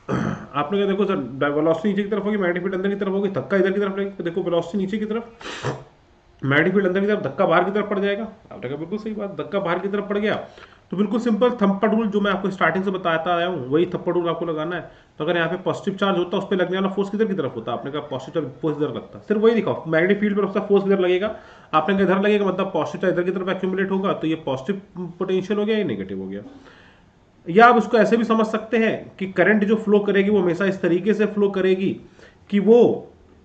आपने कहा देखो सर वेलोसिटी नीचे की तरफ होगी, मैग्नेटिक फील्ड अंदर की तरफ होगी, धक्का इधर की तरफ लगेगा, तो देखो वेलोसिटी नीचे की तरफ, मैग्नेटिक फील्ड अंदर की तरफ, धक्का बाहर की तरफ पड़ जाएगा। आपने कहा बिल्कुल सही बात, धक्का बाहर की तरफ पड़ गया तो बिल्कुल सिंपल थप्पड़ रूल जो मैं आपको स्टार्टिंग से बताता आया हूँ वही थप्पड़ रूल आपको लगाना है। तो अगर यहाँ पे पॉजिटिव चार्ज होता है उस पर लगने वाला फोर्स किधर की तरफ होता है, आपने कहा पॉजिटिव चार्ज फोर्स इधर लगता है, सिर्फ वही दिखाओ मैग्नेटिक फील्ड पर उसका फोर्स किधर लगेगा, आपने कहा इधर लगेगा, मतलब पॉजिटिव चार्ज इधर की तरफ एक्यूमुलेट होगा, तो ये पॉजिटिव पोटेंशियल हो गया, ये नेगेटिव हो गया। या आप इसको ऐसे भी समझ सकते हैं कि करंट जो फ्लो करेगी वो हमेशा इस तरीके से फ्लो करेगी कि वो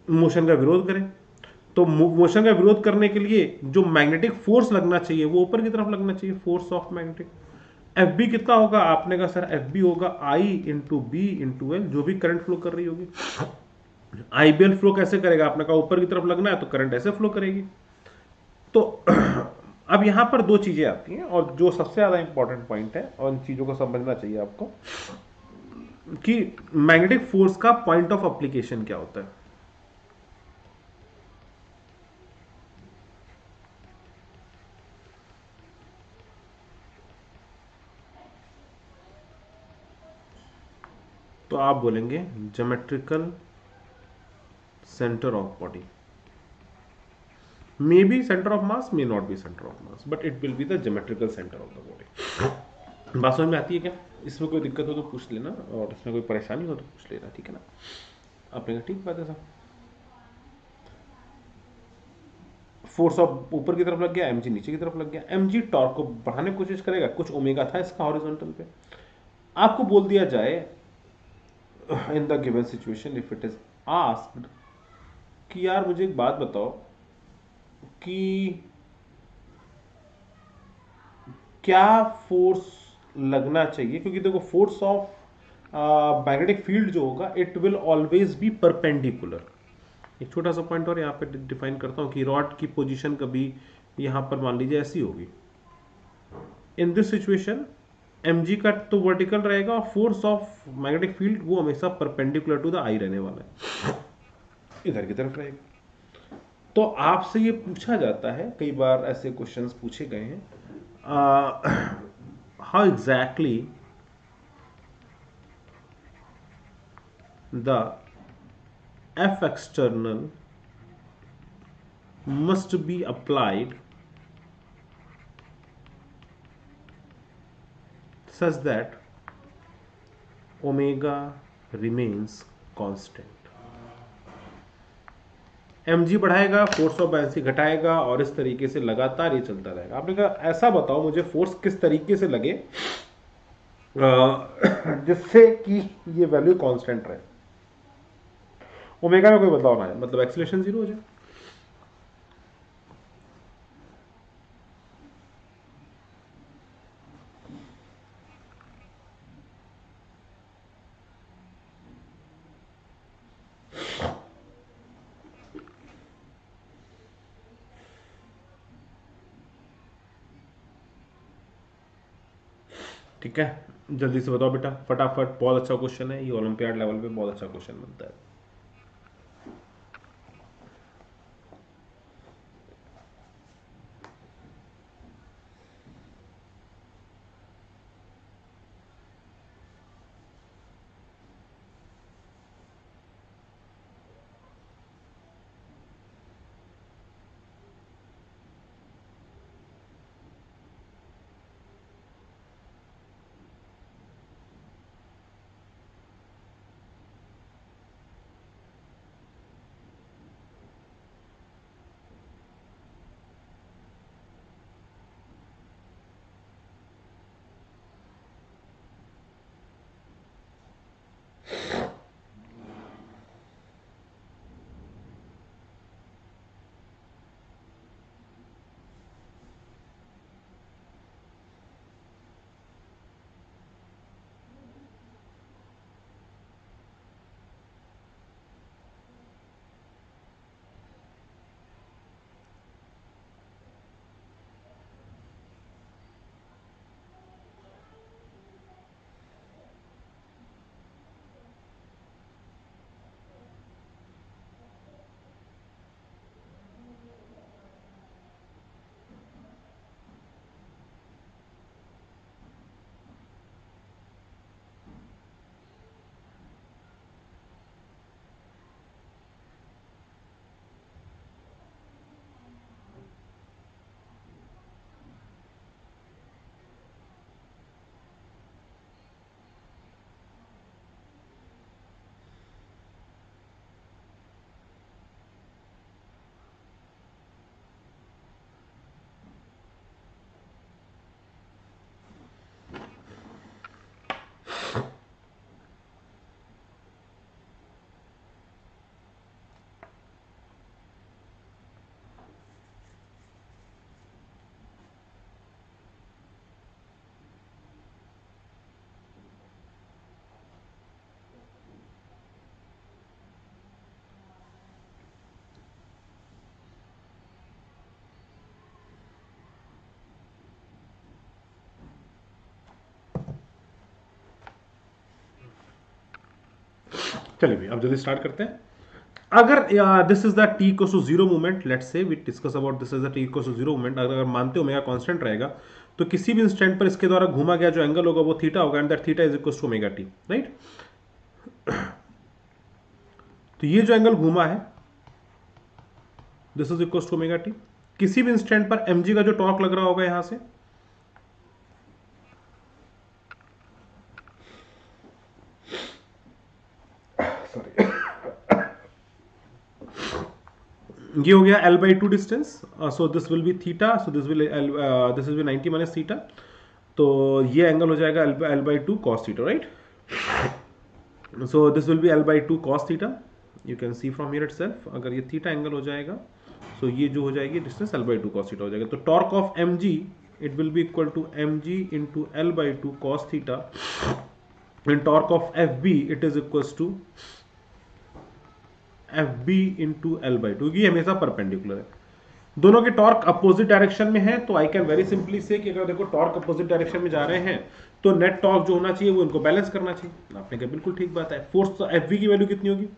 मोशन का विरोध करे, तो मोशन का विरोध करने के लिए जो मैग्नेटिक फोर्स लगना चाहिए वो ऊपर की तरफ लगना चाहिए, force of magnetic. F B कितना होगा, आपने कहा सर एफ बी होगा I into B into L, जो भी करंट फ्लो कर रही होगी। आईबीएल फ्लो कैसे करेगा, आपने कहा ऊपर की तरफ लगना है तो करंट ऐसे फ्लो करेगी। तो अब यहां पर दो चीजें आती हैं और जो सबसे ज्यादा इंपॉर्टेंट पॉइंट है और इन चीजों को समझना चाहिए आपको कि मैग्नेटिक फोर्स का पॉइंट ऑफ एप्लीकेशन क्या होता है। तो आप बोलेंगे geometrical centre of body, may be centre of mass, may not be centre of mass, but it will be the geometrical centre of the body. बात समझ में आती है क्या? इसमें कोई दिक्कत हो तो पूछ लेना, और इसमें कोई परेशानी हो तो पूछ लेना, ठीक है ना? आपने कहा ठीक बात है साहब। फोर्स ऑफ ऊपर की तरफ लग गया, एमजी नीचे की तरफ लग गया। एमजी टॉर्क को बढ़ाने की कोशिश करेगा, कुछ ओमेगा था इसका हॉरिजॉन्टल पे। आपको बोल दिया जाए in the given situation if it is asked कि यार मुझे एक बात बताओ कि क्या फोर्स लगना चाहिए, क्योंकि देखो फोर्स ऑफ मैग्नेटिक फील्ड जो होगा it will always be perpendicular. एक छोटा सा पॉइंट और यहाँ पे डिफाइन करता हूँ कि रॉड की पोजीशन कभी यहाँ पर मान लीजिए ऐसी होगी, इन दिस सिचुएशन mg का तो वर्टिकल रहेगा और फोर्स ऑफ मैग्नेटिक फील्ड वो हमेशा परपेंडिकुलर टू द आई रहने वाला है, इधर की तरफ रहेगा। तो आपसे ये पूछा जाता है, कई बार ऐसे क्वेश्चंस पूछे गए हैं, how exactly the F external must be applied such that omega remains constant। mg बढ़ाएगा, फोर्स ऑफ बायनेंसी घटाएगा, और इस तरीके से लगातार ये चलता रहेगा। आपने कहा ऐसा बताओ मुझे फोर्स किस तरीके से लगे जिससे कि ये वैल्यू कांस्टेंट रहे, ओमेगा में कोई बदलाव ना आए, मतलब एक्सीलरेशन जीरो हो जाए। ठीक है, जल्दी से बताओ बेटा फटाफट, बहुत अच्छा क्वेश्चन है ये, ओलंपियाड लेवल पे बहुत अच्छा क्वेश्चन बनता है। चलिए भाई अब जल्दी स्टार्ट करते हैं। अगर this is the T equals to zero movement, let's say we discuss about this is the T equals to zero movement, अगर मानते हो ओमेगा कांस्टेंट रहेगा तो किसी भी इंस्टेंट पर इसके द्वारा घूमा गया जो एंगल होगा वो थीटा होगा, and that theta is equals to omega T, right? तो ये जो एंगल घूमा है this is equal to omega T. किसी भी इंस्टेंट पर mg का जो टॉर्क लग रहा होगा यहां से, सॉरी, ये हो गया l by 2 distance, so this will be theta, so this will be 90 minus theta, तो ये एंगल हो जाएगा l by 2 cos theta, right. So this will be l by 2 cos theta, you can see from here itself, अगर ये theta angle हो जाएगा सो ये जो हो जाएगी distance l by 2 cos theta हो जाएगा। तो torque of mg it will be equal to mg into l by 2 cos theta, and torque of fb it is equal to fb into l by 2, ये हमेशा perpendicular है। दोनों के torque opposite direction में है, तो आई कैन वेरी सिंपली से कि अगर देखो टॉर्क अपोजिट डायरेक्शन में जा रहे हैं तो नेट टॉर्क जो होना चाहिए वो इनको बैलेंस करना चाहिए। आपने कहा बिल्कुल ठीक बात है। फोर्स एफ बी की वैल्यू कितनी होगी,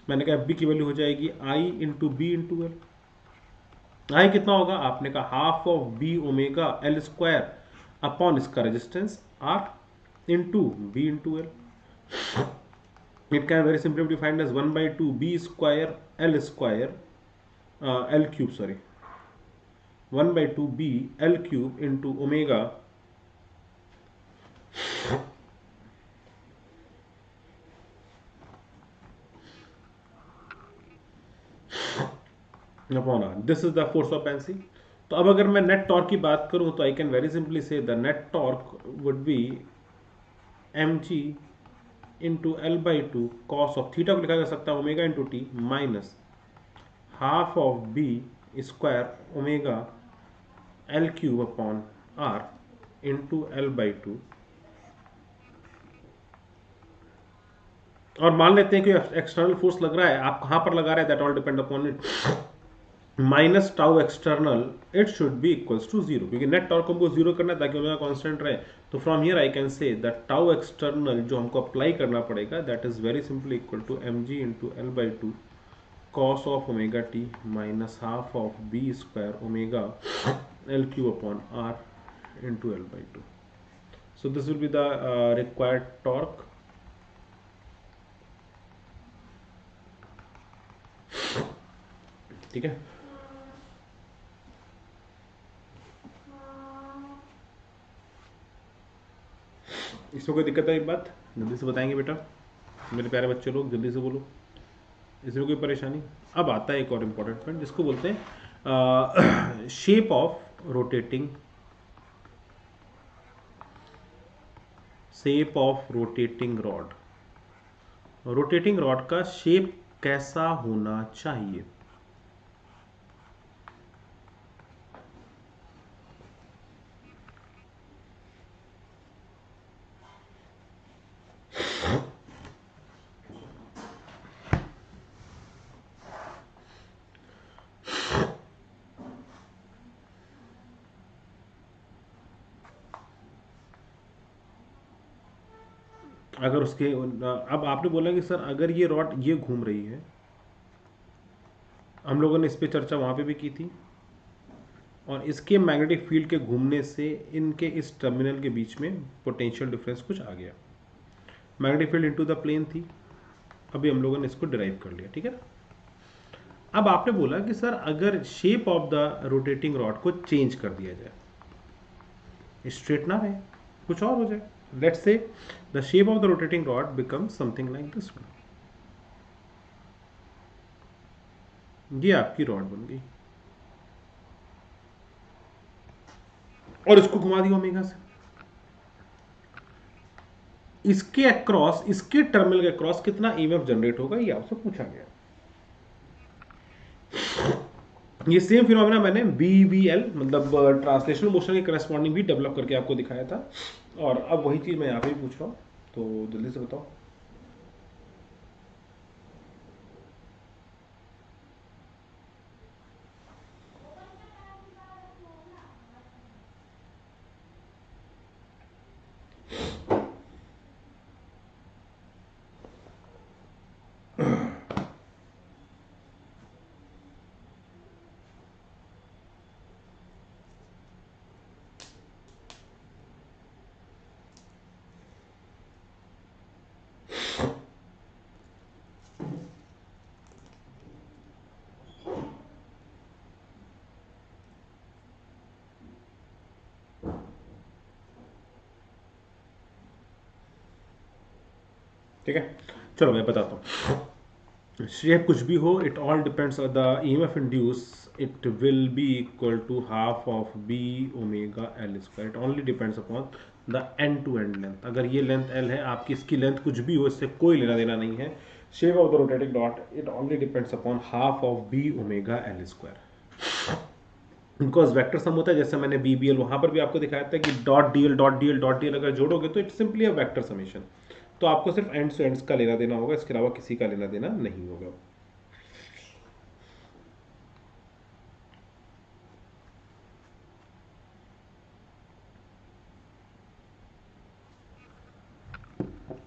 मैंने कहा एफ बी की वैल्यू हो जाएगी I into B into L. I कितना होगा, आपने कहा half of B omega L square upon इसका resistance R into B into L. It can very simply defined as 1/2 B square L cube, sorry 1/2 b l cube into omega upon r. This is the force of balancing. तो अब अगर मैं net torque की बात करूं तो I can very simply say the net torque would be mg into L by two cos of theta को लिखा जा सकता है omega into T minus half of B square omega L cube upon R into L by two. और मान लेते हैं कि एक्सटर्नल फोर्स लग रहा है, आप कहां पर लगा रहे हैं that all depend upon it, minus tau external it should be equals to zero, क्योंकि नेट टॉर्क हमको जीरो करना है ताकि ओमेगा कांस्टेंट रहे। तो from here I can say that tau external जो हमको अप्लाई करना पड़ेगा that is very simply equal to M G into L by two cos of omega T minus half of B square omega L cube upon R into L by to. So this will be the required torque. ठीक है, इसमें कोई दिक्कत है, एक बात जल्दी से बताएंगे बेटा, मेरे प्यारे बच्चे लोग जल्दी से बोलो, इसमें कोई परेशानी। अब आता है एक और इम्पोर्टेंट पॉइंट जिसको बोलते हैं shape of rotating, shape of rotating rod. Rotating rod का शेप कैसा होना चाहिए। अगर उसके अब आपने बोला कि सर अगर ये रॉड ये घूम रही है, हम लोगों ने इस पे चर्चा वहां पे भी की थी, और इसके मैग्नेटिक फील्ड के घूमने से इनके इस टर्मिनल के बीच में पोटेंशियल डिफरेंस कुछ आ गया, magnetic field into the plane थी, अभी हम लोगों ने इसको डिराइव कर लिया। ठीक है, अब आपने बोला कि सर अगर shape of the rotating rod को चेंज कर दिया जाए, स्ट्रेट ना रहे कुछ और हो जाए, let's say the shape of the rotating rod becomes something like this one, ये आपकी रॉड बन गई और इसको घुमा दिया ओमेगा से, इसके अक्रॉस, इसके टर्मिनल के अक्रॉस कितना ईएमएफ जनरेट होगा ये आपसे पूछा गया। ये सेम फिनोमेना मैंने बीवीएल मतलब ट्रांसलेशनल मोशन के करस्पॉन्डिंग भी डेवलप करके आपको दिखाया था, और अब वही चीज मैं यहाँ पे भी पूछ रहा हूँ, तो जल्दी से बताओ। ठीक है, चलो मैं बताता हूँ। शेप कुछ भी हो, it all depends on the EMF induce, it will be equal to half of B omega L square. It only depends upon the end to end length. अगर ये लेंथ एल है आपकी, इसकी लेंथ कुछ भी हो, इससे कोई लेना देना नहीं है। Shape of the rotating dot it only depends upon half of B omega L square. Because vector sum होता है, जैसे मैंने बी बी एल वहां पर भी आपको दिखाया था कि dot D L dot D L dot D L अगर जोड़ोगे तो it's simply a vector summation. तो आपको सिर्फ एंड्स टू एंड्स का लेना देना होगा, इसके अलावा किसी का लेना देना नहीं होगा।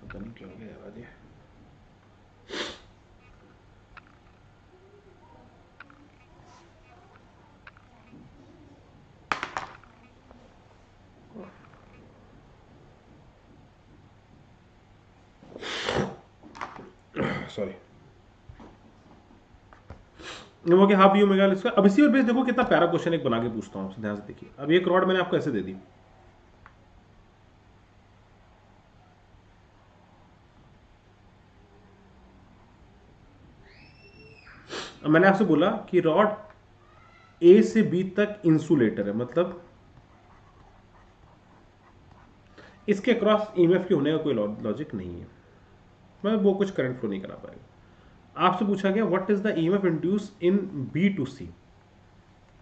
पता नहीं क्या हो गया यार आज ये। सॉरी। वो कि half you omega L square. अब इसी और बेस देखो कितना प्यारा क्वेश्चन एक बना के पूछता हूँ आपसे, ध्यान से देखिए। अब एक रॉड मैंने आपको ऐसे दे दी, अब मैंने आपसे बोला कि रॉड ए से बी तक इंसुलेटर है, मतलब इसके क्रॉस ईएमएफ के होने का कोई लॉजिक नहीं है, मैं वो कुछ करंट फ्लो नहीं करा पाएगा। आपसे पूछा गया what is the EMF induce in B to C.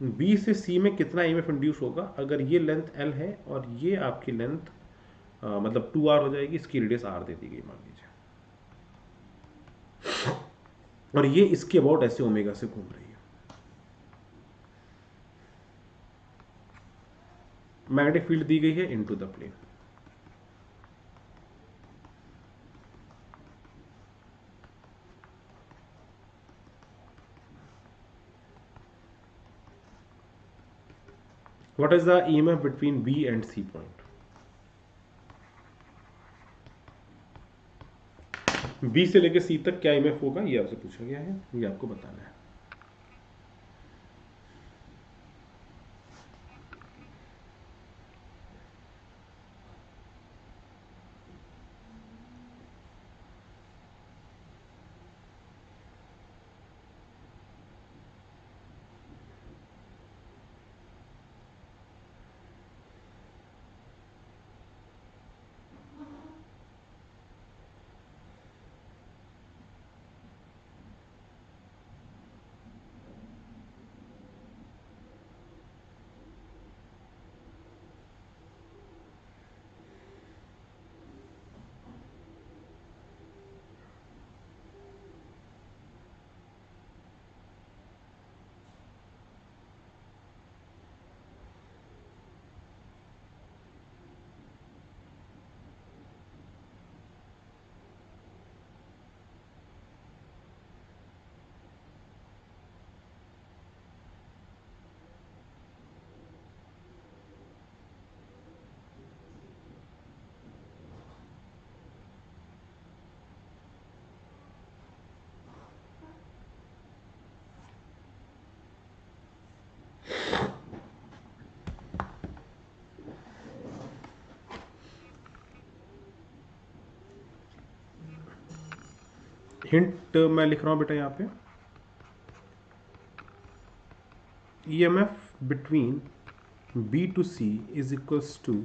B से सी में कितना ईएमएफ इंड्यूस होगा अगर ये लेंथ एल है और ये आपकी लेंथ मतलब 2r हो जाएगी, इसकी रेडियस r दे दी गई मान लीजिए, और ये इसके अबाउट ऐसे ओमेगा से घूम रही है। मैग्नेटिक फील्ड दी गई है into the plane. What is the EMF between B and C point. B से लेकर सी तक क्या ईएमएफ होगा ये आपसे पूछा गया है, ये आपको बताना है। हिंट मैं लिख रहा हूं बेटा यहाँ पे, EMF between B to C is equals to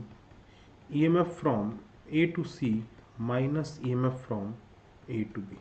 EMF from A to C minus EMF from A to B.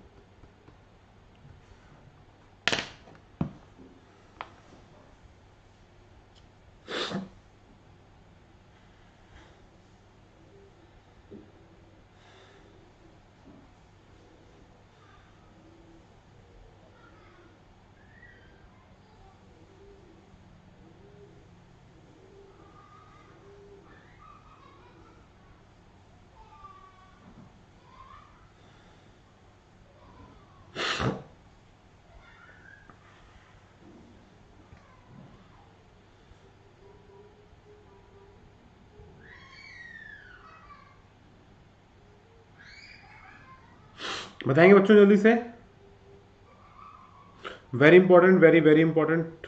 बताएंगे बच्चों जल्दी से, very important, very very important.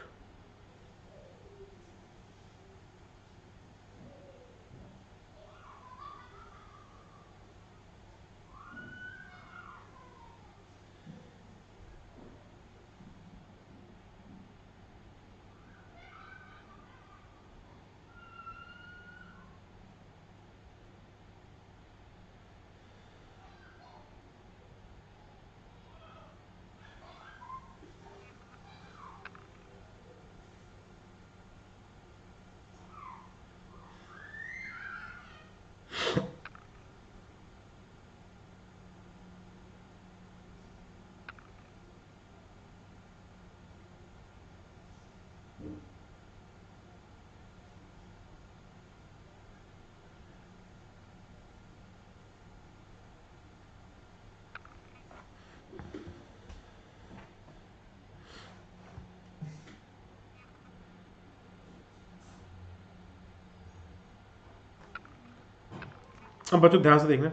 अब बच्चों ध्यान से देखना,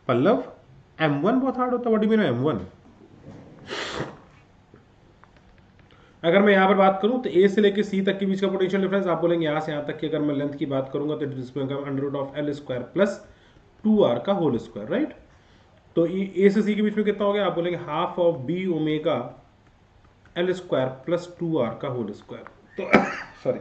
पल्लव M1 बहुत हार्ड होता है, what do you mean M1? अगर मैं यहाँ पर बात करूँ तो ए से लेकर सी तक के बीच का पोटेंशियल डिफरेंस आप बोलेंगे यहाँ से यहाँ तक की अगर मैं लेंथ की बात करूंगा तो it is under root of L square plus 2r का होल स्क्वायर, राइट? तो ए से सी के बीच में कितना हो गया? आप बोलेंगे half of B omega L square plus 2r का होल स्क्वायर। तो सॉरी,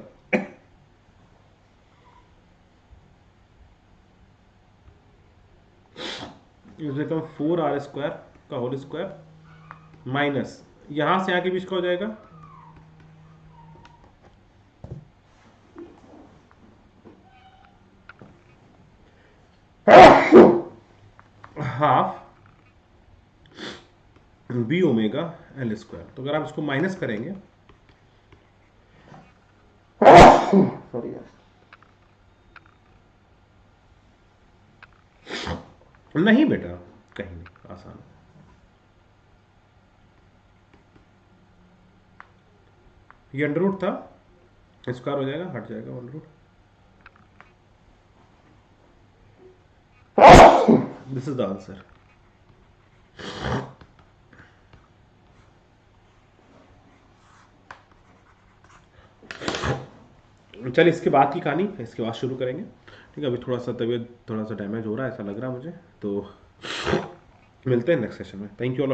इसमें कम 4r स्क्वायर का होल स्क्वायर माइनस यहां से यहाँ के बीच का हो जाएगा half B omega L square. तो अगर आप इसको माइनस करेंगे, सॉरी यार, नहीं बेटा कहीं नहीं, आसान, ये अंडर रूट था, स्क्वायर हो जाएगा, हट जाएगा under root, this is the answer. चलिए इसके बाद की कहानी इसके बाद शुरू करेंगे, ठीक है? अभी थोड़ा सा तबीयत थोड़ा सा डैमेज हो रहा है ऐसा लग रहा है मुझे, तो मिलते हैं नेक्स्ट सेशन में। Thank you all.